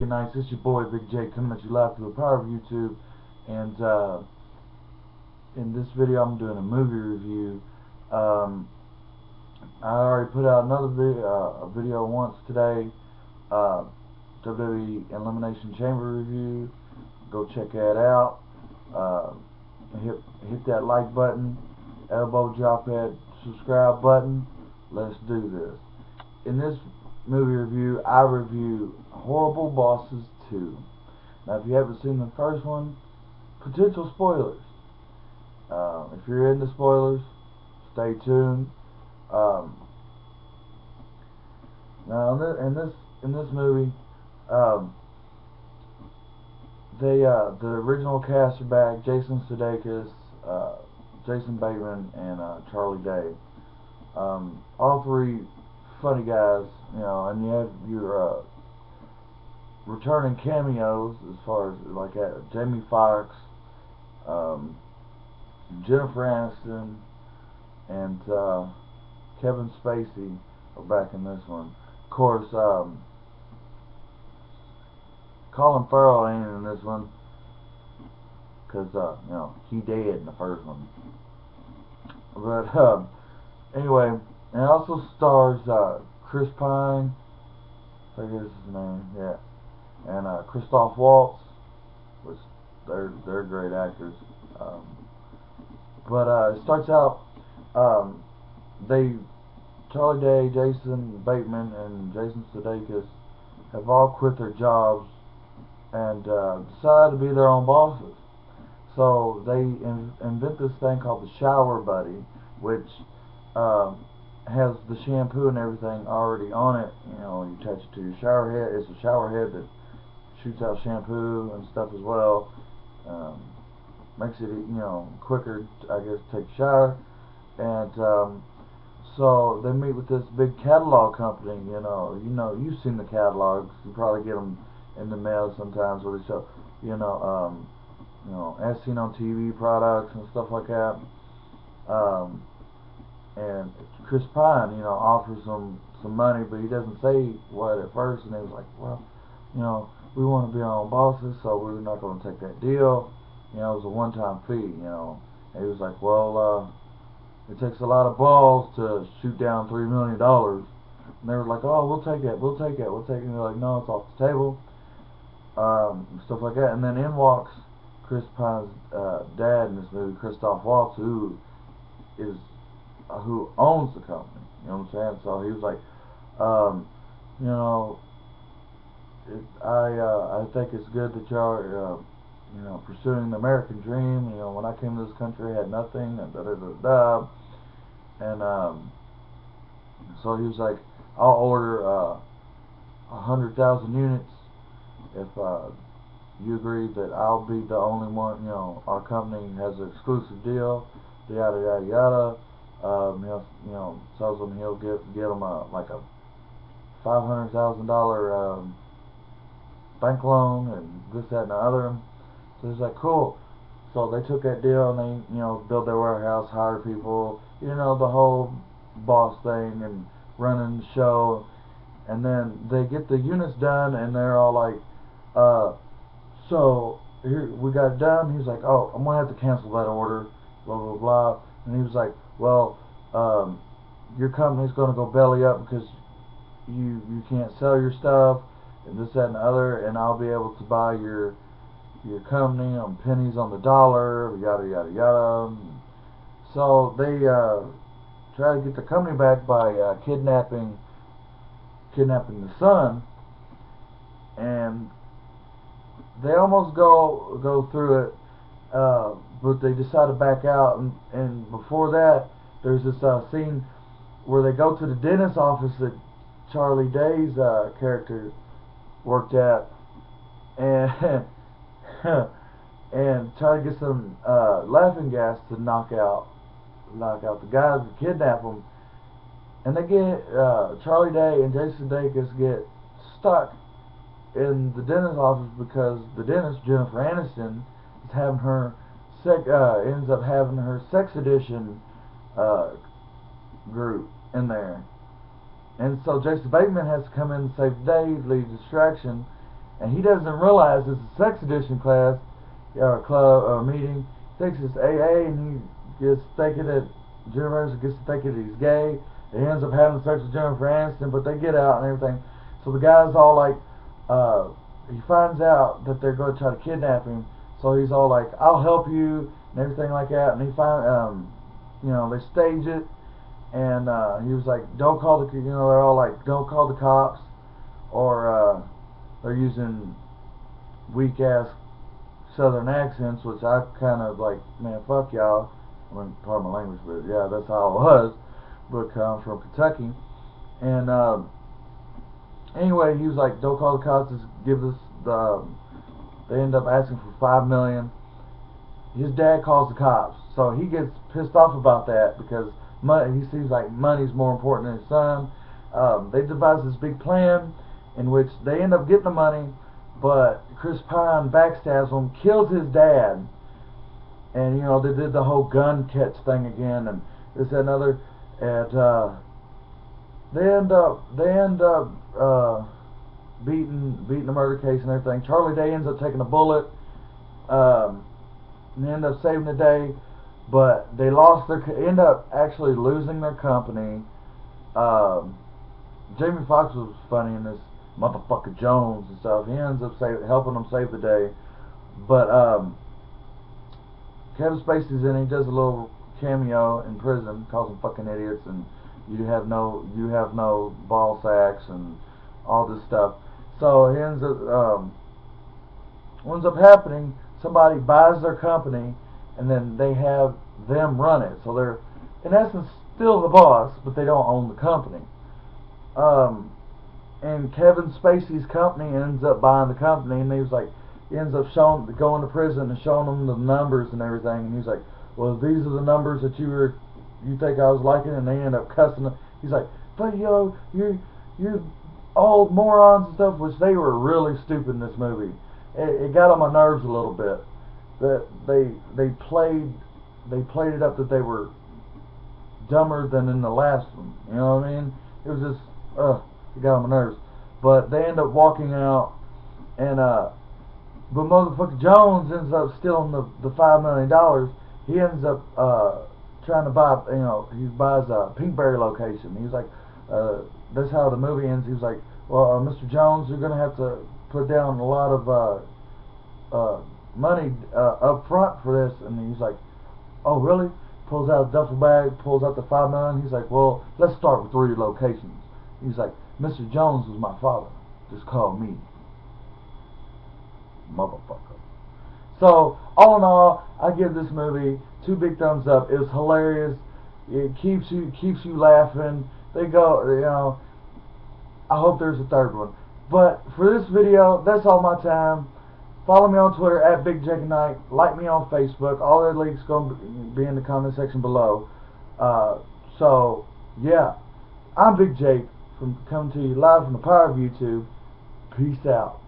Jakeinites, it's your boy Big J coming at you live through the power of YouTube, and in this video I'm doing a movie review. I already put out another video once today, WWE Elimination Chamber review. Go check that out. Hit that like button, elbow drop that subscribe button. Let's do this. In this movie review, I review Horrible Bosses 2. Now, if you haven't seen the first one, potential spoilers. If you're into spoilers, stay tuned. Now, in this movie, the original cast are back: Jason Sudeikis, Jason Bateman, and Charlie Day. All three funny guys, and you have your returning cameos as far as like Jamie Foxx, Jennifer Aniston, and Kevin Spacey are back in this one. Of course, Colin Farrell ain't in this one because he dead in the first one. But anyway, and it also stars Chris Pine, I think is his name, yeah, and Christoph Waltz, which they're great actors. But it starts out, Charlie Day, Jason Bateman, and Jason Sudeikis have all quit their jobs and decide to be their own bosses. So they invent this thing called the shower buddy, which has the shampoo and everything already on it. You attach it to your shower head. It's a shower head that shoots out shampoo and stuff as well. Makes it quicker, I guess, to take a shower. And so they meet with this big catalog company. You've seen the catalogs. You probably get them in the mail sometimes where they show as seen on TV products and stuff like that. And Chris Pine, offers some money, but he doesn't say what at first. And he was like, well, we want to be our own bosses, so we're not going to take that deal. It was a one-time fee. And he was like, well, it takes a lot of balls to shoot down $3 million. And they were like, oh, we'll take it. And they're like, no, it's off the table. Stuff like that. And then in walks Chris Pine's dad in this movie, Christoph Waltz, who owns the company. You know what I'm saying? So he was like, I think it's good that y'all are, pursuing the American dream. When I came to this country, I had nothing, and da. And so he was like, I'll order 100,000 units if you agree that I'll be the only one. Our company has an exclusive deal. Yada yada yada. Tells him he'll get him like a $500,000 bank loan and this, that, and the other. So he's like, cool. So they took that deal and they, built their warehouse, hired people, the whole boss thing and running the show. And then they get the units done and they're all like, so here we got it done. He's like, oh, I'm gonna have to cancel that order, blah blah blah. And he was like, well, your company's gonna go belly up because you can't sell your stuff and this, that, and the other, and I'll be able to buy your company on pennies on the dollar, yada yada yada. So they try to get the company back by kidnapping the son, and they almost go through it, but they decide to back out. And before that, there's this scene where they go to the dentist office that Charlie Day's character worked at, and and try to get some laughing gas to knock out the guys that kidnap them. And they get Charlie Day and Jason Sudeikis get stuck in the dentist's office because the dentist, Jennifer Aniston, is having her ends up having her sex edition group in there. And so Jason Bateman has to come in and save the day, lead distraction, and he doesn't realize it's a sex addiction class or club or meeting. He thinks it's AA, and he gets thinking that Jennifer Aniston gets to thinking that he's gay. He ends up having sex with Jennifer Aniston, but they get out and everything. So the guy's all like, he finds out that they're going to try to kidnap him. So he's all like, "I'll help you," and everything like that. And he they stage it, and he was like, "Don't call the," they're all like, "Don't call the cops," or they're using weak ass Southern accents, which I kind of like, man, fuck y'all. I mean, pardon my language, but yeah, that's how it was. But I'm from Kentucky, and anyway, he was like, "Don't call the cops. Just give us the." They end up asking for $5 million. His dad calls the cops, so he gets pissed off about that because he seems like money's more important than his son. They devise this big plan in which they end up getting the money, but Chris Pine backstabs him, kills his dad, and they did the whole gun catch thing again, and this and another, and they end up beating the murder case and everything. Charlie Day ends up taking a bullet, and they end up saving the day, but they end up actually losing their company. Jamie Foxx was funny in this, motherfucker Jones and stuff. He ends up helping them save the day, but Kevin Spacey's in it. He does a little cameo in prison, calls them fucking idiots, and you have no ball sacks and all this stuff. So it what ends up happening, somebody buys their company, and then they have them run it. So they're, in essence, still the boss, but they don't own the company. And Kevin Spacey's company ends up buying the company, and he ends up going to prison and showing them the numbers and everything, and he's like, "Well, these are the numbers that you think I was liking," and they end up cussing them. He's like, "But you're all morons and stuff," which they were really stupid in this movie. It got on my nerves a little bit that they played it up that they were dumber than in the last one. You know what I mean? It was just it got on my nerves. But they end up walking out, and but motherfucker Jones ends up stealing the $5 million. He ends up trying to buy, he buys a Pinkberry location. He's like, that's how the movie ends. He was like, "Well, Mr. Jones, you're gonna have to put down a lot of money up front for this." And he's like, "Oh, really?" Pulls out a duffel bag, pulls out the $5 million. He's like, "Well, let's start with 3 locations." He's like, "Mr. Jones was my father. Just call me motherfucker." So, all in all, I give this movie 2 big thumbs up. It was hilarious. It keeps you laughing. They go, I hope there's a 3rd one. But for this video, that's all my time. Follow me on Twitter at Big Jakeinites. Like me on Facebook. All their links going to be in the comment section below. So, yeah. I'm Big Jake, coming to you live from the power of YouTube. Peace out.